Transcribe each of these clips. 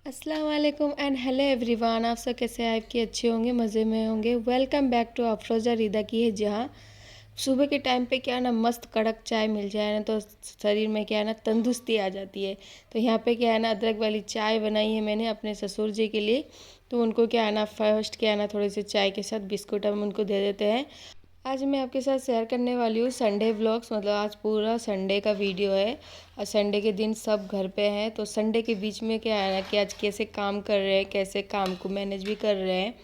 अस्सलाम वालेकुम and hello everyone. आप सब कैसे हैं? आपके अच्छे होंगे, मज़े में होंगे। वेलकम बैक टू अफरोज़ा रिदा की है जहाँ। सुबह के टाइम पे क्या है ना, मस्त कड़क चाय मिल जाए ना तो शरीर में क्या है ना तंदुरुस्ती आ जाती है। तो यहाँ पे क्या है ना अदरक वाली चाय बनाई है मैंने अपने ससुर जी के लिए। तो उनको क्या है ना फर्स्ट क्या है ना थोड़ी सी चाय के साथ बिस्कुट हम उनको दे देते हैं। आज मैं आपके साथ शेयर करने वाली हूँ संडे व्लॉग्स। मतलब आज पूरा संडे का वीडियो है और संडे के दिन सब घर पे हैं। तो संडे के बीच में क्या है ना कि आज कैसे काम कर रहे हैं, कैसे काम को मैनेज भी कर रहे हैं,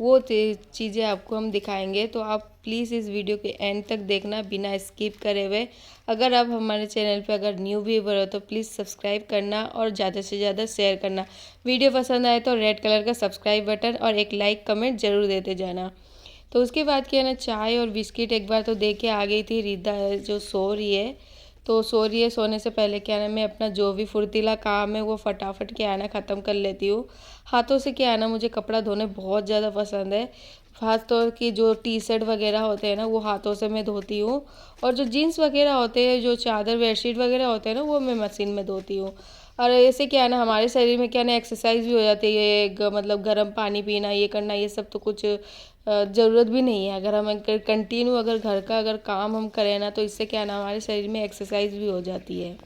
वो चीज़ें आपको हम दिखाएंगे। तो आप प्लीज़ इस वीडियो के एंड तक देखना बिना स्किप करे हुए। अगर आप हमारे चैनल पे अगर न्यू व्यूवर हो तो प्लीज़ सब्सक्राइब करना और ज़्यादा से ज़्यादा शेयर करना। वीडियो पसंद आए तो रेड कलर का सब्सक्राइब बटन और एक लाइक कमेंट ज़रूर देते जाना। तो उसके बाद क्या है ना चाय और बिस्किट एक बार तो दे के आ गई थी। रिदा जो सो रही है, तो सो रही है। सोने से पहले क्या है ना मैं अपना जो भी फुर्तीला काम है वो फटाफट क्या है ना ख़त्म कर लेती हूँ। हाथों से क्या है ना मुझे कपड़ा धोने बहुत ज़्यादा पसंद है। खास तौर की जो टी शर्ट वगैरह होते हैं ना वो हाथों से मैं धोती हूँ। और जो जीन्स वगैरह होते हैं, जो चादर बेडशीट वगैरह होते हैं ना, वो मैं मशीन में धोती हूँ। और ऐसे क्या है ना हमारे शरीर में क्या है ना एक्सरसाइज भी हो जाती है। मतलब गर्म पानी पीना, ये करना, ये सब तो कुछ ज़रूरत भी नहीं है। अगर हम कंटिन्यू अगर घर का अगर काम हम करें ना तो इससे क्या है ना हमारे शरीर में एक्सरसाइज भी हो जाती है।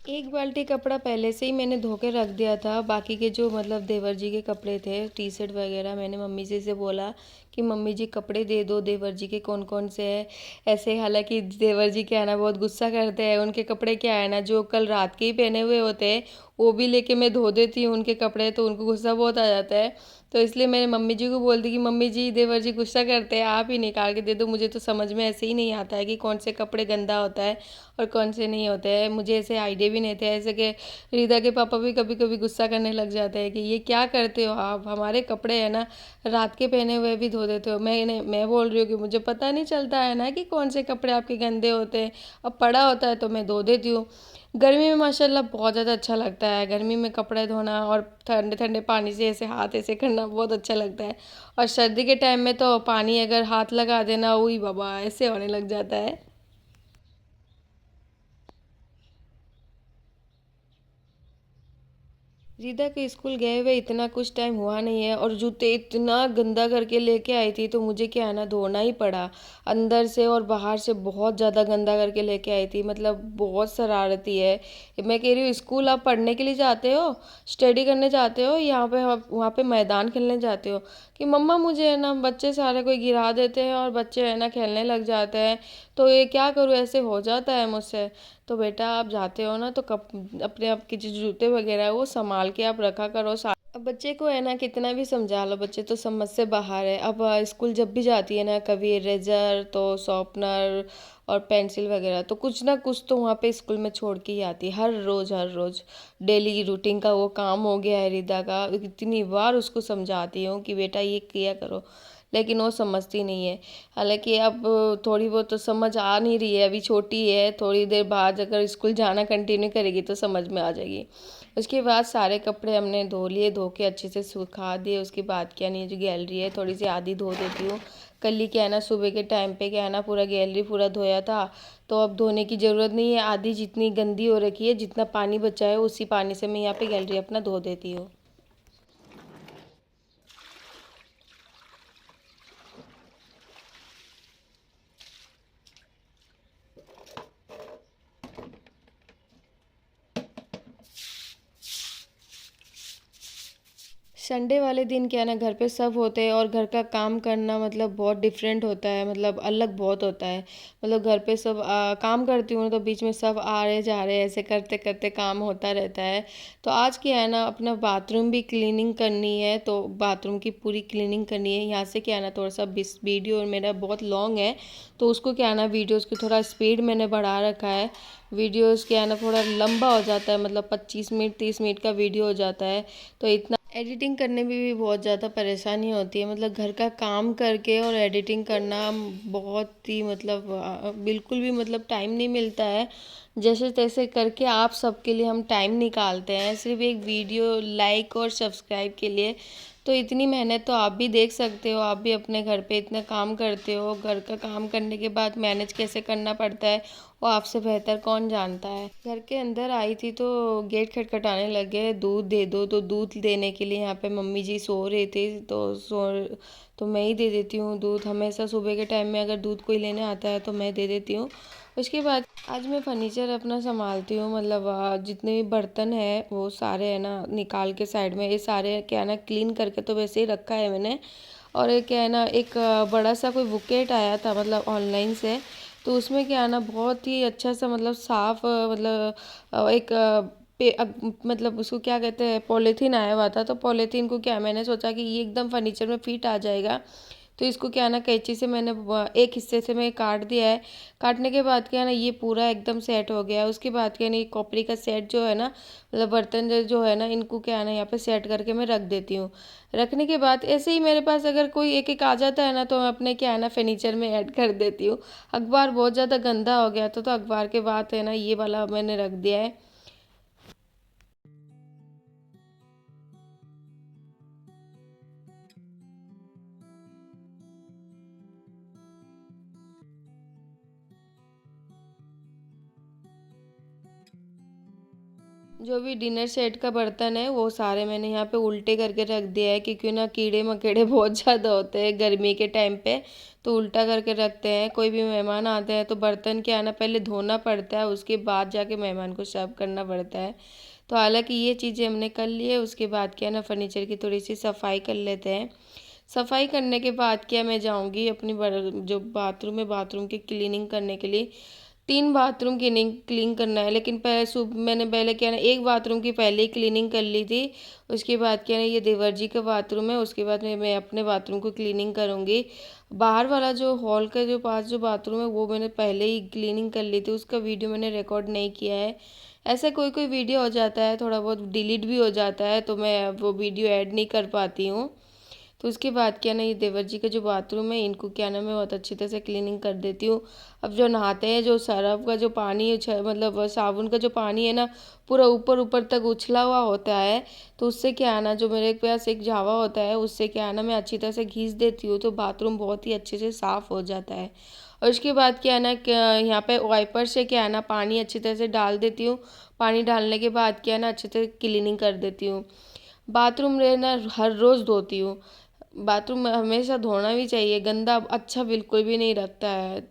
एक बाल्टी कपड़ा पहले से ही मैंने धो के रख दिया था। बाकी के जो मतलब देवर जी के कपड़े थे, टी शर्ट वगैरह, मैंने मम्मी जी से बोला कि मम्मी जी कपड़े दे दो देवर जी के कौन कौन से हैं ऐसे। हालांकि देवर जी क्या है ना बहुत गुस्सा करते हैं। उनके कपड़े क्या है ना जो कल रात के ही पहने हुए होते हैं वो भी लेके मैं धो देती हूँ उनके कपड़े, तो उनको गुस्सा बहुत आ जाता है। तो इसलिए मैंने मम्मी जी को बोल दी कि मम्मी जी देवर जी गुस्सा करते हैं, आप ही निकाल के दे दो। मुझे तो समझ में ऐसे ही नहीं आता है कि कौन से कपड़े गंदा होता है और कौन से नहीं होते हैं। मुझे ऐसे आइडिया भी नहीं थे। ऐसे कि रिदा के पापा भी कभी कभी गुस्सा करने लग जाते हैं कि ये क्या करते हो आप, हमारे कपड़े है ना रात के पहने हुए भी धो देते हो। मैं बोल रही हूँ कि मुझे पता नहीं चलता है ना कि कौन से कपड़े आपके गंदे होते हैं। अब पड़ा होता है तो मैं धो देती हूँ। गर्मी में माशाल्लाह बहुत ज़्यादा अच्छा लगता है। गर्मी में कपड़े धोना और ठंडे ठंडे पानी से ऐसे हाथ ऐसे करना बहुत अच्छा लगता है। और सर्दी के टाइम में तो पानी अगर हाथ लगा देना, वही बाबा ऐसे होने लग जाता है। रिदा के स्कूल गए हुए इतना कुछ टाइम हुआ नहीं है और जूते इतना गंदा करके लेके आई थी तो मुझे क्या है ना धोना ही पड़ा। अंदर से और बाहर से बहुत ज़्यादा गंदा करके लेके आई थी। मतलब बहुत शरारती है। मैं कह रही हूँ स्कूल आप पढ़ने के लिए जाते हो, स्टडी करने जाते हो, यहाँ पे वहाँ पे मैदान खेलने जाते हो? कि मम्मा मुझे है ना बच्चे सारे कोई गिरा देते हैं और बच्चे है ना खेलने लग जाते हैं, तो ये क्या करूँ, ऐसे हो जाता है मुझसे। तो बेटा आप जाते हो ना तो अपने आप के जो जूते वगैरह है वो संभाल के आप रखा करो साथ। अब बच्चे को है ना कितना भी समझा लो, बच्चे तो समझ से बाहर है। अब स्कूल जब भी जाती है ना, कभी इरेजर तो शॉर्पनर और पेंसिल वगैरह तो कुछ ना कुछ तो वहाँ पे स्कूल में छोड़ के ही आती है। हर रोज़ हर रोज़ डेली रूटीन का वो काम हो गया है रिदा का। इतनी बार उसको समझाती हूँ कि बेटा ये किया करो, लेकिन वो समझती नहीं है। हालांकि अब थोड़ी बहुत तो समझ आ नहीं रही है, अभी छोटी है। थोड़ी देर बाद अगर स्कूल जाना कंटिन्यू करेगी तो समझ में आ जाएगी। उसके बाद सारे कपड़े हमने धो लिए, धो के अच्छे से सुखा दिए। उसके बाद क्या नहीं, जो गैलरी है थोड़ी सी आधी धो देती हूँ। कल ही क्या है ना सुबह के टाइम पे क्या है ना पूरा गैलरी पूरा धोया था, तो अब धोने की ज़रूरत नहीं है। आधी जितनी गंदी हो रखी है, जितना पानी बचा है उसी पानी से मैं यहाँ पे गैलरी अपना धो देती हूँ। संडे वाले दिन क्या है ना घर पे सब होते हैं और घर का काम करना मतलब बहुत डिफरेंट होता है, मतलब अलग बहुत होता है। मतलब घर पे सब काम करती हूँ तो बीच में सब आ रहे जा रहे ऐसे करते करते काम होता रहता है। तो आज क्या है ना अपना बाथरूम भी क्लीनिंग करनी है, तो बाथरूम की पूरी क्लीनिंग करनी है। यहाँ से क्या है ना थोड़ा सा वीडियो मेरा बहुत लॉन्ग है, तो उसको क्या है ना वीडियोज़ की थोड़ा स्पीड मैंने बढ़ा रखा है। वीडियोज़ क्या है ना थोड़ा लंबा हो जाता है, मतलब 25 मिनट 30 मिनट का वीडियो हो जाता है। तो इतना एडिटिंग करने में भी बहुत ज़्यादा परेशानी होती है, मतलब घर का काम करके और एडिटिंग करना बहुत ही मतलब बिल्कुल भी मतलब टाइम नहीं मिलता है। जैसे तैसे करके आप सबके लिए हम टाइम निकालते हैं, सिर्फ एक वीडियो लाइक और सब्सक्राइब के लिए। तो इतनी मेहनत तो आप भी देख सकते हो, आप भी अपने घर पे इतना काम करते हो, घर का काम करने के बाद मैनेज कैसे करना पड़ता है वो आपसे बेहतर कौन जानता है। घर के अंदर आई थी तो गेट खटखटाने लगे, दूध दे दो। तो दूध देने के लिए यहाँ पे मम्मी जी सो रहे थे, तो मैं ही दे देती हूँ दूध। हमेशा सुबह के टाइम में अगर दूध कोई लेने आता है तो मैं दे देती हूँ। उसके बाद आज मैं फर्नीचर अपना संभालती हूँ, मतलब जितने भी बर्तन है वो सारे है ना निकाल के साइड में, ये सारे क्या है ना क्लीन करके तो वैसे ही रखा है मैंने। और एक क्या है ना, एक बड़ा सा कोई बुकेट आया था मतलब ऑनलाइन से, तो उसमें क्या है ना बहुत ही अच्छा सा मतलब साफ मतलब एक मतलब उसको क्या कहते हैं, पॉलीथीन आया हुआ था। तो पॉलीथीन को क्या मैंने सोचा कि ये एकदम फर्नीचर में फिट आ जाएगा, तो इसको क्या है ना कैंची से मैंने एक हिस्से से मैं काट दिया है। काटने के बाद क्या है ना ये पूरा एकदम सेट हो गया है। उसके बाद क्या है ना ये कॉपरी का सेट जो है ना, मतलब बर्तन जो है ना, इनको क्या है ना यहाँ पे सेट करके मैं रख देती हूँ। रखने के बाद ऐसे ही मेरे पास अगर कोई एक एक आ जाता है ना तो मैं अपने क्या है ना फर्नीचर में ऐड कर देती हूँ। अखबार बहुत ज़्यादा गंदा हो गया था, तो अखबार के बाद है ना ये वाला मैंने रख दिया है। जो भी डिनर सेट का बर्तन है वो सारे मैंने यहाँ पे उल्टे करके रख दिया है, क्योंकि ना कीड़े मकोड़े बहुत ज़्यादा होते हैं गर्मी के टाइम पे, तो उल्टा करके रखते हैं। कोई भी मेहमान आते हैं तो बर्तन क्या है ना पहले धोना पड़ता है, उसके बाद जाके मेहमान को सर्व करना पड़ता है। तो हालांकि ये चीज़ें हमने कर ली है। उसके बाद क्या है ना फर्नीचर की थोड़ी सी सफाई कर लेते हैं। सफाई करने के बाद क्या मैं जाऊंगी अपनी जो बाथरूम है, बाथरूम की क्लीनिंग करने के लिए। 3 बाथरूम क्लीनिंग क्लीन करना है, लेकिन पहले मैंने पहले क्या है ना एक बाथरूम की पहले ही क्लीनिंग कर ली थी। उसके बाद क्या है ना ये देवर जी का बाथरूम है, उसके बाद मैं अपने बाथरूम को क्लीनिंग करूँगी। बाहर वाला जो हॉल के जो पास जो बाथरूम है वो मैंने पहले ही क्लीनिंग कर ली थी, उसका वीडियो मैंने रिकॉर्ड नहीं किया है। ऐसा कोई कोई वीडियो हो जाता है, थोड़ा बहुत डिलीट भी हो जाता है, तो मैं वो वीडियो ऐड नहीं कर पाती हूँ। तो उसके बाद क्या ना ये देवर जी का जो बाथरूम है इनको क्या ना मैं बहुत अच्छी तरह से क्लीनिंग कर देती हूँ। अब जो नहाते हैं जो सरफ का जो पानी है मतलब साबुन का जो पानी है ना पूरा ऊपर ऊपर तक उछला हुआ होता है, तो उससे क्या है ना जो मेरे पास एक झावा होता है उससे क्या है ना मैं अच्छी तरह से घीस देती हूँ, तो बाथरूम बहुत ही अच्छे से साफ़ हो जाता है। और उसके बाद क्या है ना यहाँ पे वाइपर से क्या है ना पानी अच्छी तरह से डाल देती हूँ। पानी डालने के बाद क्या है ना अच्छे से क्लीनिंग कर देती हूँ। बाथरूम रहना हर रोज़ धोती हूँ। बाथरूम में हमेशा धोना भी चाहिए, गंदा अच्छा बिल्कुल भी नहीं लगता है।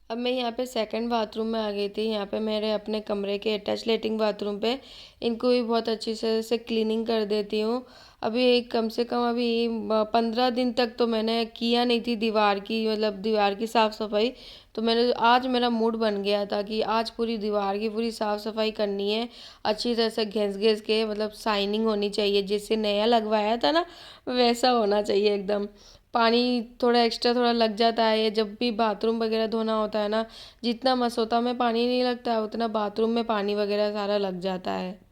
अब मैं यहाँ पे सेकंड बाथरूम में आ गई थी। यहाँ पे मेरे अपने कमरे के अटैच लेटिंग बाथरूम पे इनको भी बहुत अच्छी से क्लीनिंग कर देती हूँ। अभी कम से कम अभी 15 दिन तक तो मैंने किया नहीं थी दीवार की, मतलब दीवार की साफ़ सफाई। तो मैंने आज मेरा मूड बन गया था कि आज पूरी दीवार की पूरी साफ़ सफाई करनी है, अच्छी तरह से घिस घिस के, मतलब शाइनिंग होनी चाहिए, जैसे नया लगवाया था ना वैसा होना चाहिए एकदम। पानी थोड़ा एक्स्ट्रा थोड़ा लग जाता है, ये जब भी बाथरूम वगैरह धोना होता है ना, जितना मसोता में पानी नहीं लगता है उतना बाथरूम में पानी वगैरह सारा लग जाता है।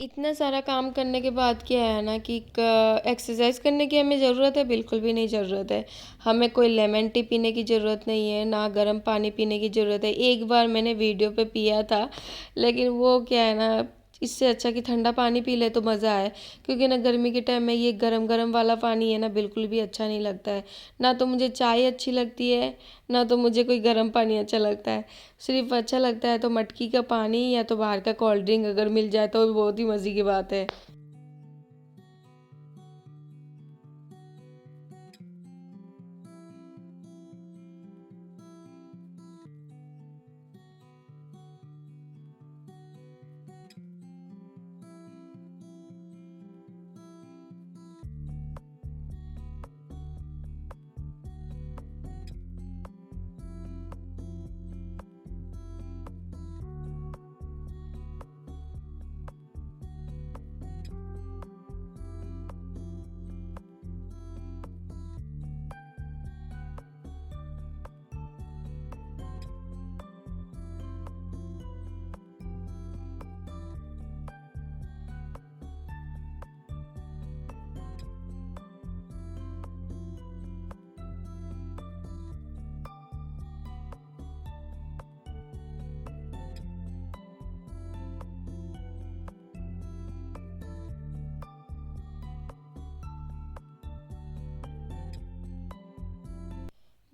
इतना सारा काम करने के बाद क्या है ना कि एक्सरसाइज करने की हमें ज़रूरत है, बिल्कुल भी नहीं ज़रूरत है। हमें कोई लेमन टी पीने की ज़रूरत नहीं है, ना गर्म पानी पीने की ज़रूरत है। एक बार मैंने वीडियो पे पिया था, लेकिन वो क्या है ना इससे अच्छा कि ठंडा पानी पी ले तो मज़ा आए, क्योंकि ना गर्मी के टाइम में ये गरम गरम वाला पानी है ना बिल्कुल भी अच्छा नहीं लगता है। ना तो मुझे चाय अच्छी लगती है, ना तो मुझे कोई गर्म पानी अच्छा लगता है। सिर्फ अच्छा लगता है तो मटकी का पानी या तो बाहर का कोल्ड ड्रिंक अगर मिल जाए तो बहुत ही मज़े की बात है।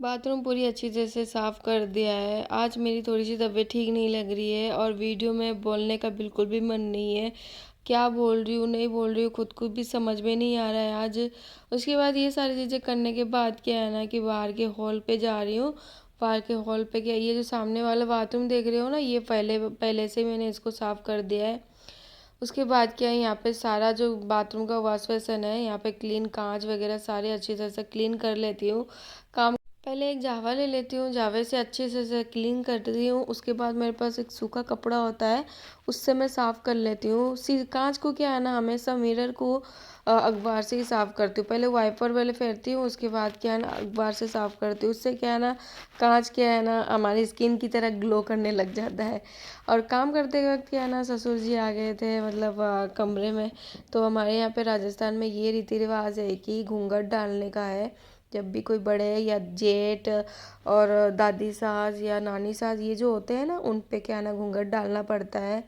बाथरूम पूरी अच्छी तरह से साफ़ कर दिया है। आज मेरी थोड़ी-सी तबीयत ठीक नहीं लग रही है और वीडियो में बोलने का बिल्कुल भी मन नहीं है। क्या बोल रही हूँ, नहीं बोल रही हूँ, खुद को भी समझ में नहीं आ रहा है आज। उसके बाद ये सारी चीज़ें करने के बाद क्या है ना कि बाहर के हॉल पे जा रही हूँ। बाहर के हॉल पे क्या, ये जो सामने वाला बाथरूम देख रहे हो ना, ये पहले पहले से मैंने इसको साफ़ कर दिया है। उसके बाद क्या है, यहाँ पे सारा जो बाथरूम का वॉश बेसिन है, यहाँ पे क्लीन, कांच वगैरह सारे अच्छी तरह से क्लीन कर लेती हूँ। काम पहले एक जावा ले लेती हूँ, जावे से अच्छे से क्लीन करती हूँ। उसके बाद मेरे पास एक सूखा कपड़ा होता है, उससे मैं साफ़ कर लेती हूँ। कांच को क्या है ना, हमेशा मिरर को अखबार से ही साफ़ करती हूँ। पहले वाइपर वाले फेरती हूँ, उसके बाद क्या है ना अखबार से साफ़ करती हूँ। उससे क्या है ना, कांच क्या है ना हमारी स्किन की तरह ग्लो करने लग जाता है। और काम करते वक्त क्या है ना, ससुर जी आ गए थे मतलब कमरे में। तो हमारे यहाँ पे राजस्थान में ये रीति रिवाज है कि घूंघट डालने का है। जब भी कोई बड़े या जेठ और दादी सास या नानी सास ये जो होते हैं ना, उन पे क्या ना घूंघट डालना पड़ता है।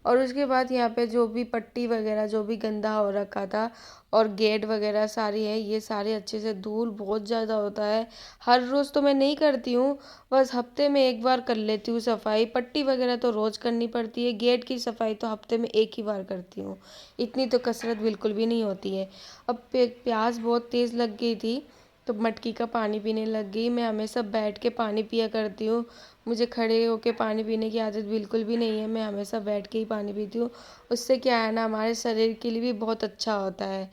और उसके बाद यहाँ पे जो भी पट्टी वगैरह जो भी गंदा हो रखा था और गेट वगैरह सारी है, ये सारे अच्छे से, धूल बहुत ज़्यादा होता है। हर रोज़ तो मैं नहीं करती हूँ, बस हफ्ते में एक बार कर लेती हूँ सफाई। पट्टी वगैरह तो रोज़ करनी पड़ती है, गेट की सफाई तो हफ्ते में एक ही बार करती हूँ। इतनी तो कसरत बिल्कुल भी नहीं होती है। अब प्यास बहुत तेज़ लग गई थी तो मटकी का पानी पीने लग गई। मैं हमेशा बैठ के पानी पिया करती हूँ, मुझे खड़े होके पानी पीने की आदत बिल्कुल भी नहीं है। मैं हमेशा बैठ के ही पानी पीती हूँ। उससे क्या है ना, हमारे शरीर के लिए भी बहुत अच्छा होता है।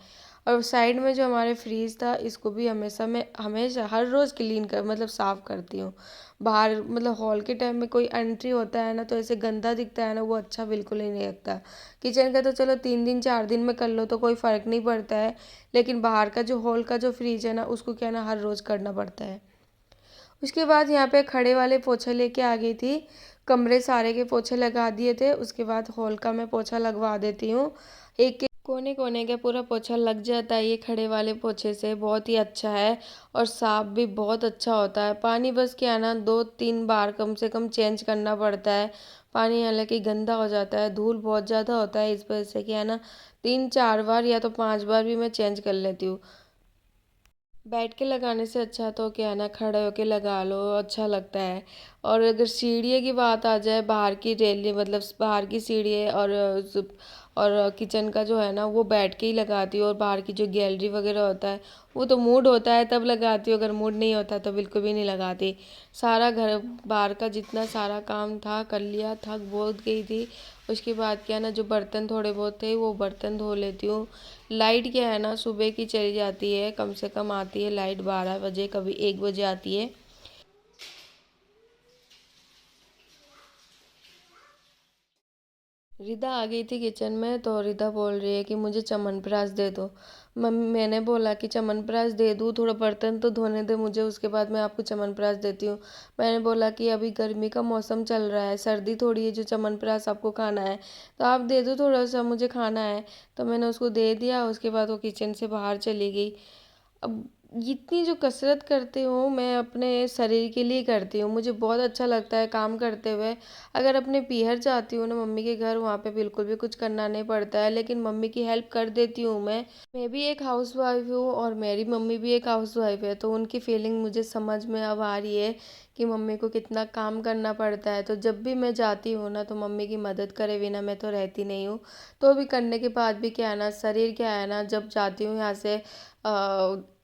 और साइड में जो हमारे फ्रीज था, इसको भी हमेशा मैं हमेशा हर रोज़ क्लीन कर मतलब साफ़ करती हूँ। बाहर मतलब हॉल के टाइम में कोई एंट्री होता है ना, तो ऐसे गंदा दिखता है ना, वो अच्छा बिल्कुल ही नहीं लगता। किचन का तो चलो 3 दिन 4 दिन में कर लो तो कोई फ़र्क नहीं पड़ता है, लेकिन बाहर का जो हॉल का जो फ्रिज है ना, उसको क्या ना हर रोज़ करना पड़ता है। उसके बाद यहाँ पे खड़े वाले पोछे लेके आ गई थी, कमरे सारे के पोछे लगा दिए थे। उसके बाद हॉल का मैं पोछा लगवा देती हूँ। एक एक कोने कोने का पूरा पोछा लग जाता है ये खड़े वाले पोछे से, बहुत ही अच्छा है। और साफ भी बहुत अच्छा होता है। पानी बस क्या है ना 2-3 बार कम से कम चेंज करना पड़ता है। पानी हालांकि गंदा हो जाता है, धूल बहुत ज़्यादा होता है, इस वजह से क्या है ना 3-4 बार या तो 5 बार भी मैं चेंज कर लेती हूँ। बैठ के लगाने से अच्छा तो क्या है ना खड़े होके लगा लो, अच्छा लगता है। और अगर सीढ़ी की बात आ जाए, बाहर की रैली मतलब बाहर की सीढ़ी है और किचन का जो है ना वो बैठ के ही लगाती हूँ। और बाहर की जो गैलरी वगैरह होता है, वो तो मूड होता है तब लगाती हूँ, अगर मूड नहीं होता तो बिल्कुल भी नहीं लगाती। सारा घर बाहर का जितना सारा काम था कर लिया, थक बहुत गई थी। उसके बाद क्या है ना, जो बर्तन थोड़े बहुत थे वो बर्तन धो लेती हूँ। लाइट क्या है ना सुबह की चली जाती है, कम से कम आती है लाइट 12 बजे, कभी 1 बजे आती है। रिदा आ गई थी किचन में, तो रिदा बोल रही है कि मुझे च्यवनप्राश दे दो। मम्मी, मैंने बोला कि च्यवनप्राश दे दूँ, थोड़ा बर्तन तो धोने दे मुझे, उसके बाद मैं आपको च्यवनप्राश देती हूँ। मैंने बोला कि अभी गर्मी का मौसम चल रहा है, सर्दी थोड़ी है जो च्यवनप्राश आपको खाना है, तो आप दे दो थोड़ा सा, मुझे खाना है। तो मैंने उसको दे दिया, उसके बाद वो किचन से बाहर चली गई। अब इतनी जो कसरत करती हूँ मैं अपने शरीर के लिए करती हूँ, मुझे बहुत अच्छा लगता है काम करते हुए। अगर अपने पीहर जाती हूँ ना मम्मी के घर, वहाँ पे बिल्कुल भी कुछ करना नहीं पड़ता है, लेकिन मम्मी की हेल्प कर देती हूँ मैं भी एक हाउस वाइफ हूँ और मेरी मम्मी भी एक हाउस वाइफ है, तो उनकी फीलिंग मुझे समझ में अब आ रही है कि मम्मी को कितना काम करना पड़ता है। तो जब भी मैं जाती हूँ ना, तो मम्मी की मदद करे बिना मैं तो रहती नहीं हूँ। तो भी करने के बाद भी क्या है ना, शरीर क्या है ना, जब जाती हूँ यहाँ से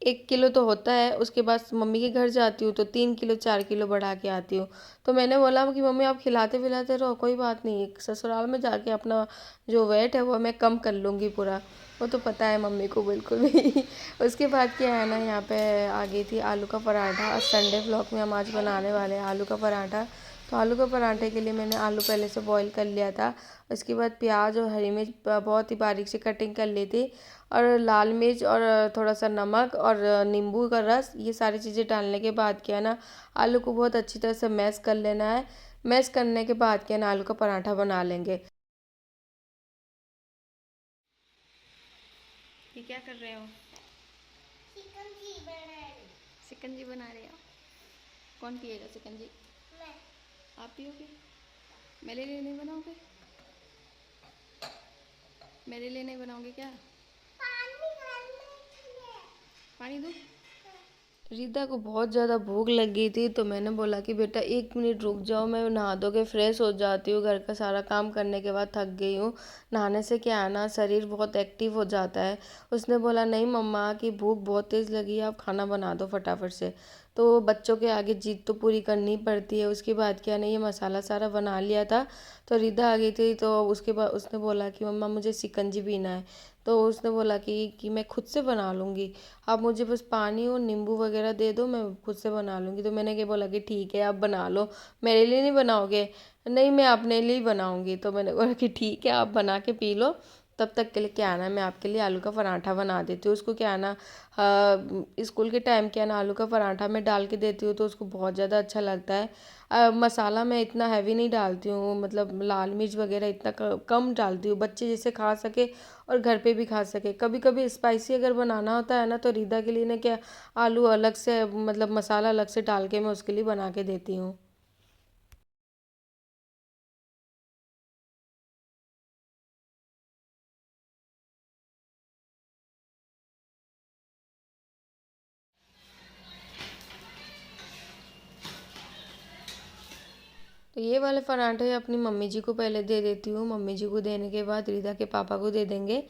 1 किलो तो होता है, उसके बाद मम्मी के घर जाती हूँ तो 3 किलो 4 किलो बढ़ा के आती हूँ। तो मैंने बोला कि मम्मी आप खिलाते पिलाते रहो, कोई बात नहीं, ससुराल में जाके अपना जो वेट है वो मैं कम कर लूँगी पूरा। वो तो पता है मम्मी को बिल्कुल भी। उसके बाद क्या है ना, यहाँ पे आ गई थी आलू का पराठा। संडे ब्लॉग में हम आज बनाने वाले हैं आलू का पराठा। तो आलू के पराठे के लिए मैंने आलू पहले से बॉईल कर लिया था। उसके बाद प्याज और हरी मिर्च बहुत ही बारीक से कटिंग कर ली थी, और लाल मिर्च और थोड़ा सा नमक और नींबू का रस, ये सारी चीज़ें डालने के बाद क्या है ना, आलू को बहुत अच्छी तरह से मैश कर लेना है। मैश करने के बाद क्या है ना, आलू का पराठा बना लेंगे। ये क्या कर रहे हो? शिकंजी बना रहे हो? कौन पिएगा शिकंजी? आप पियोगे? मेरे लिए नहीं बनाओगे? मेरे लिए नहीं बनाओगे क्या? पानी दूँ? रिदा को बहुत ज़्यादा भूख लग गई थी, तो मैंने बोला कि बेटा 1 मिनट रुक जाओ, मैं नहा धो के फ्रेश हो जाती हूँ, घर का सारा काम करने के बाद थक गई हूँ। नहाने से क्या है ना, शरीर बहुत एक्टिव हो जाता है। उसने बोला नहीं मम्मा कि भूख बहुत तेज़ लगी है, आप खाना बना दो फटाफट से। तो बच्चों के आगे जिद तो पूरी करनी पड़ती है। उसके बाद क्या नहीं, ये मसाला सारा बना लिया था। तो रिदा आ गई थी, तो उसके बाद उसने बोला कि मम्मा मुझे शिकंजी पीना है। तो उसने बोला कि मैं खुद से बना लूँगी, आप मुझे बस पानी और नींबू वगैरह दे दो, मैं खुद से बना लूँगी। तो मैंने क्या बोला कि ठीक है आप बना लो, मेरे लिए नहीं बनाओगे? नहीं मैं अपने लिए ही बनाऊँगी। तो मैंने बोला कि ठीक है आप बना के पी लो, तब तक के लिए क्या है ना, मैं आपके लिए आलू का पराठा बना देती हूँ। उसको क्या है ना, स्कूल के टाइम क्या है ना, आलू का पराठा मैं डाल के देती हूँ तो उसको बहुत ज़्यादा अच्छा लगता है। मसाला मैं इतना हैवी नहीं डालती हूँ, मतलब लाल मिर्च वगैरह इतना कम डालती हूँ, बच्चे जिसे खा सके और घर पे भी खा सके। कभी कभी स्पाइसी अगर बनाना होता है ना, तो रिदा के लिए ना क्या, आलू अलग से मतलब मसाला अलग से डाल के मैं उसके लिए बना के देती हूँ। तो ये वाले पराठे अपनी मम्मी जी को पहले दे देती हूँ, मम्मी जी को देने के बाद रीदा के पापा को दे देंगे।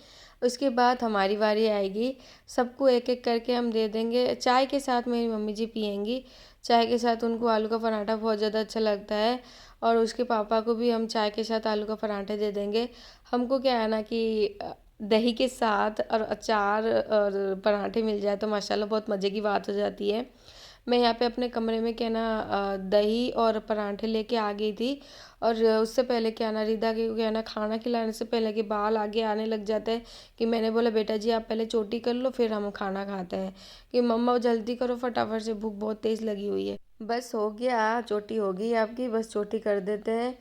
उसके बाद हमारी बारी आएगी, सबको एक एक करके हम दे देंगे। चाय के साथ मेरी मम्मी जी पियेंगी, चाय के साथ उनको आलू का पराठा बहुत ज़्यादा अच्छा लगता है। और उसके पापा को भी हम चाय के साथ आलू का पराठे दे देंगे। हमको क्या है ना कि दही के साथ और अचार और पराठे मिल जाए तो माशाल्लाह बहुत मज़े की बात हो जाती है। मैं यहाँ पे अपने कमरे में क्या ना, दही और पराठे लेके आ गई थी। और उससे पहले क्या ना, रिदा के क्या ना, खाना खिलाने से पहले के बाल आगे आने लग जाते हैं, कि मैंने बोला बेटा जी आप पहले चोटी कर लो फिर हम खाना खाते हैं, कि मम्मा जल्दी करो फटाफट से, भूख बहुत तेज़ लगी हुई है। बस हो गया, चोटी हो गई आपकी, बस चोटी कर देते हैं।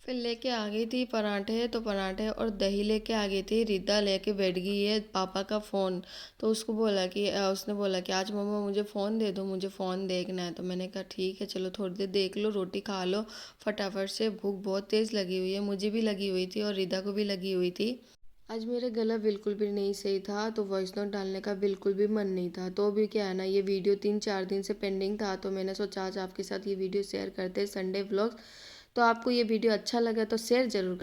फिर लेके आ गई थी पराठे, तो पराठे और दही लेके आ गई थी। रिद्धा लेके बैठ गई है पापा का फ़ोन। तो उसको बोला कि उसने बोला कि आज मम्मा मुझे फ़ोन दे दो, मुझे फ़ोन देखना है। तो मैंने कहा ठीक है चलो थोड़ी देर देख लो, रोटी खा लो फटाफट से, भूख बहुत तेज़ लगी हुई है, मुझे भी लगी हुई थी और रिद्धा को भी लगी हुई थी। आज मेरा गला बिल्कुल भी नहीं सही था, तो वॉइस नोट डालने का बिल्कुल भी मन नहीं था। तो अभी क्या है ना, ये वीडियो 3-4 दिन से पेंडिंग था, तो मैंने सोचा आज आपके साथ ये वीडियो शेयर करते हैं, संडे व्लॉग। तो आपको ये वीडियो अच्छा लगा तो शेयर ज़रूर